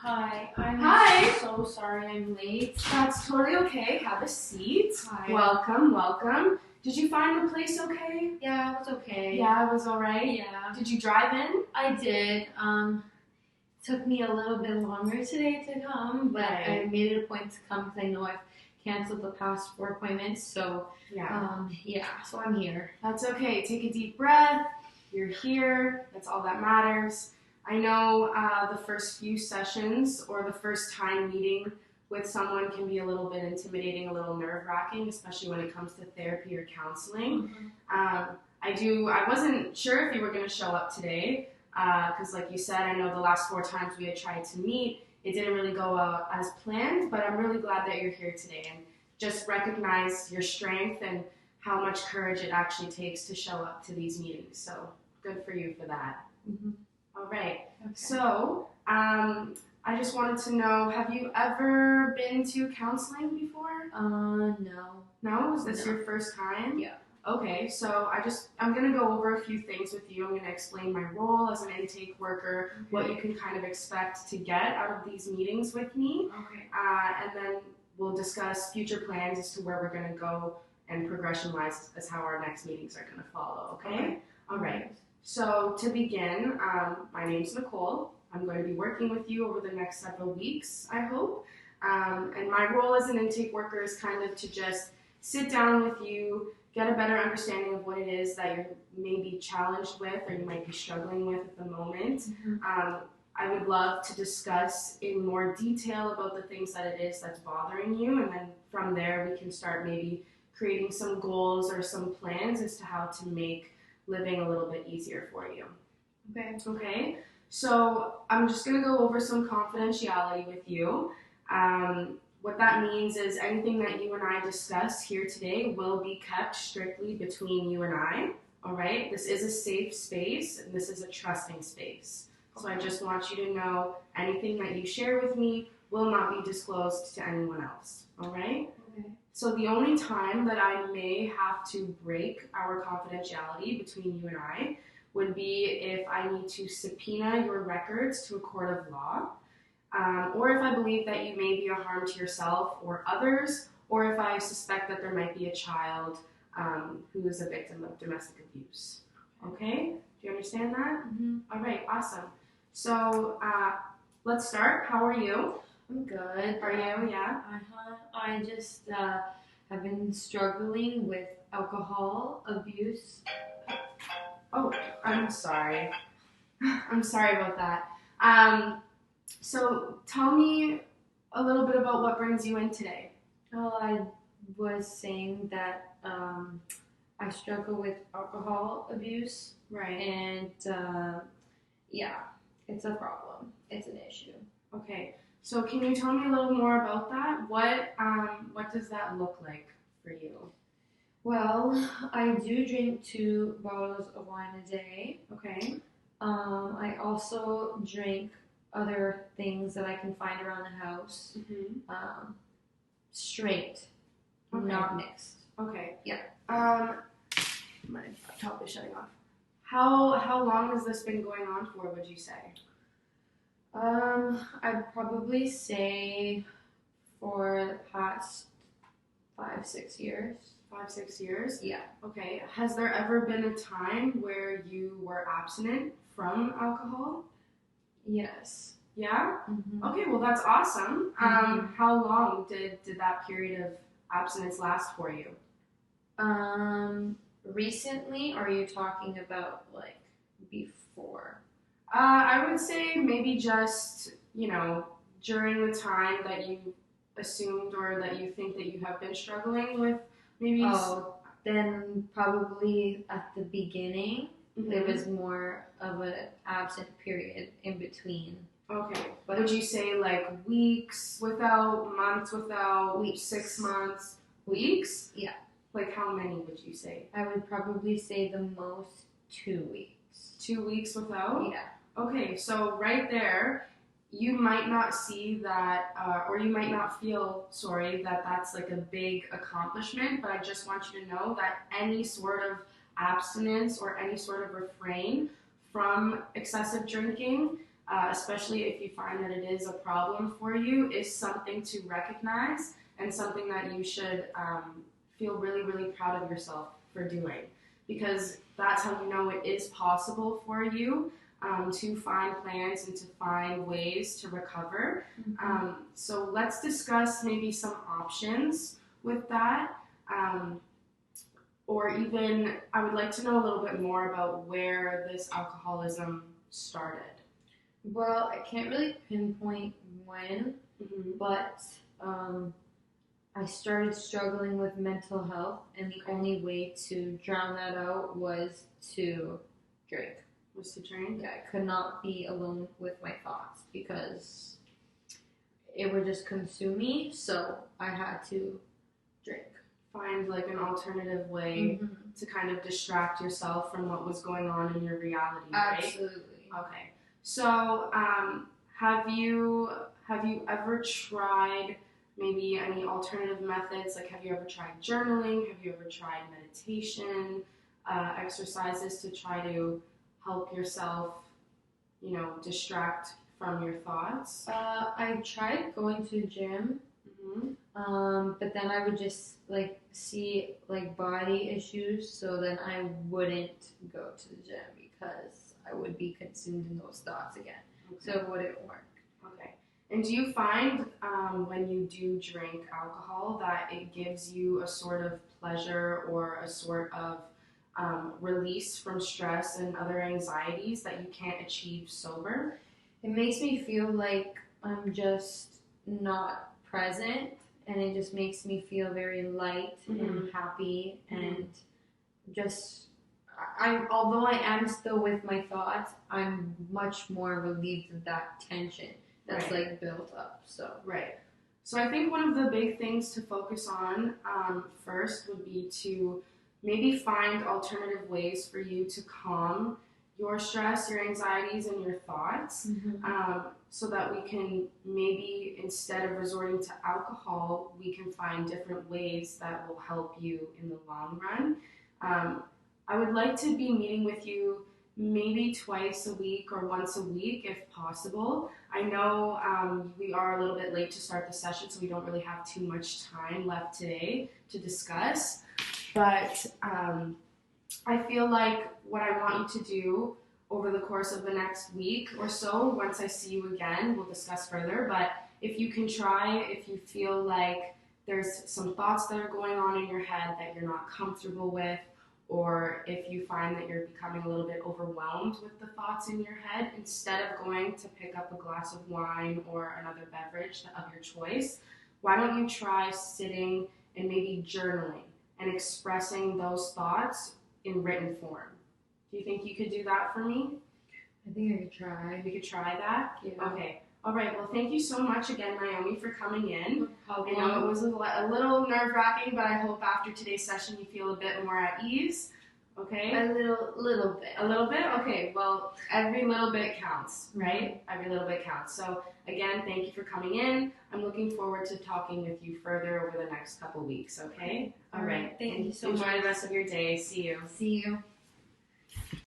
Hi, I'm Hi. so sorry I'm late. That's totally okay. Have a seat. Hi. Welcome, welcome. Did you find the place okay? Yeah, it was okay. Yeah, it was alright. Yeah, Did you drive in? I did. Took me a little bit longer today to come, but I Right. made it a point to come because I know I've canceled the past 4 appointments. So, so I'm here. That's okay. Take a deep breath. You're here. That's all that matters. I know the first few sessions or the first time meeting with someone can be a little bit intimidating, a little nerve-wracking, especially when it comes to therapy or counseling. I wasn't sure if you were going to show up today because like you said, I know the last 4 times we had tried to meet, it didn't really go out as planned, but I'm really glad that you're here today and just recognize your strength and how much courage it actually takes to show up to these meetings. So good for you for that. Mm-hmm. All right. Okay. So I just wanted to know, have you ever been to counseling before? No. No? Is this No. your first time? Yeah. Okay, so I'm going to go over a few things with you. I'm going to explain my role as an intake worker, what you can kind of expect to get out of these meetings with me, Okay. and then we'll discuss future plans as to where we're going to go and progression-wise as how our next meetings are going to follow, okay? All right. So to begin, my name's Nicole. I'm going to be working with you over the next several weeks, I hope. And my role as an intake worker is kind of to just sit down with you, get a better understanding of what it is that you're maybe challenged with or you might be struggling with at the moment. Mm-hmm. I would love to discuss in more detail about the things that it is that's bothering you, and then from there we can start maybe creating some goals or some plans as to how to make living a little bit easier for you. Okay. Okay, so I'm just going to go over some confidentiality with you. What that means is anything that you and I discuss here today will be kept strictly between you and I. All right, this is a safe space and this is a trusting space. So I just want you to know anything that you share with me will not be disclosed to anyone else. All right? Okay. So the only time that I may have to break our confidentiality between you and I would be if I need to subpoena your records to a court of law, or if I believe that you may be a harm to yourself or others, or if I suspect that there might be a child who is a victim of domestic abuse. Okay? Do you understand that? Mm-hmm. All right, awesome. So let's start. How are you? I'm good. Are you? Yeah? I just have been struggling with alcohol abuse. Oh, I'm sorry. I'm sorry about that. So tell me a little bit about what brings you in today. Well, I was saying that I struggle with alcohol abuse, Right. and it's a problem. It's an issue. Okay. So can you tell me a little more about that? What does that look like for you? Well, I do drink 2 bottles of wine a day. Okay. I also drink other things that I can find around the house. Mm-hmm. Straight, Okay. not mixed. Okay. Yeah. My top is shutting off. How long has this been going on for, would you say? I'd probably say for the past 5-6 years. 5-6 years? Yeah. Okay. Has there ever been a time where you were abstinent from alcohol? Yes. Yeah? Mm-hmm. Okay, well that's awesome. Mhm. How long did that period of abstinence last for you? Recently, or are you talking about like before? I would say maybe just, during the time that you assumed or that you think that you have been struggling with maybe... Oh, then probably at the beginning, there Mhm. was more of an absent period in between. Okay. But would you say like weeks without, months without, Weeks. 6 months? Weeks? Yeah. Like how many would you say? I would probably say the most 2 weeks. 2 weeks without? Yeah. Okay, so right there, you might not see that, or you might not feel, that that's like a big accomplishment, but I just want you to know that any sort of abstinence or any sort of refrain from excessive drinking especially if you find that it is a problem for you, is something to recognize and something that you should feel really, really proud of yourself for doing. Because that's how you know it is possible for you to find plans and to find ways to recover. So let's discuss maybe some options with that. Or even, I would like to know a little bit more about where this alcoholism started. Well, I can't really pinpoint when, but I started struggling with mental health, and the only way to drown that out was to drink. Was to drink? Yeah, I could not be alone with my thoughts because it would just consume me, so I had to drink. Find like an alternative way to kind of distract yourself from what was going on in your reality, right? Absolutely. Okay. So, have you ever tried maybe any alternative methods? Like, have you ever tried journaling? Have you ever tried meditation, exercises to try to help yourself, distract from your thoughts? I tried going to the gym, but then I would just see body issues, so then I wouldn't go to the gym because I would be consumed in those thoughts again. Okay. So it wouldn't work. Okay. And do you find when you do drink alcohol that it gives you a sort of pleasure or a sort of release from stress and other anxieties that you can't achieve sober? It makes me feel like I'm just not present, and it just makes me feel very light and happy, and just although I am still with my thoughts, I'm much more relieved of that tension that's built up. So So I think one of the big things to focus on first would be to maybe find alternative ways for you to calm your stress, your anxieties, and your thoughts, so that we can maybe, instead of resorting to alcohol, we can find different ways that will help you in the long run. I would like to be meeting with you maybe twice a week or once a week if possible. I know we are a little bit late to start the session, so we don't really have too much time left today to discuss. But I feel like what I want you to do over the course of the next week or so, once I see you again, we'll discuss further. But if you can try, if you feel like there's some thoughts that are going on in your head that you're not comfortable with, or if you find that you're becoming a little bit overwhelmed with the thoughts in your head, instead of going to pick up a glass of wine or another beverage of your choice, why don't you try sitting and maybe journaling and expressing those thoughts in written form? Do you think you could do that for me? I think I could try. We could try that? Yeah. Okay. All right. Well, thank you so much again, Naomi, for coming in. No I know it was a little nerve-wracking, but I hope after today's session you feel a bit more at ease. Okay? A little bit. A little bit? Okay. Well, every little bit counts, right? Every little bit counts. So, again, thank you for coming in. I'm looking forward to talking with you further over the next couple weeks, okay? All right. Thank you so much. much. Enjoy the rest of your day. See you. See you.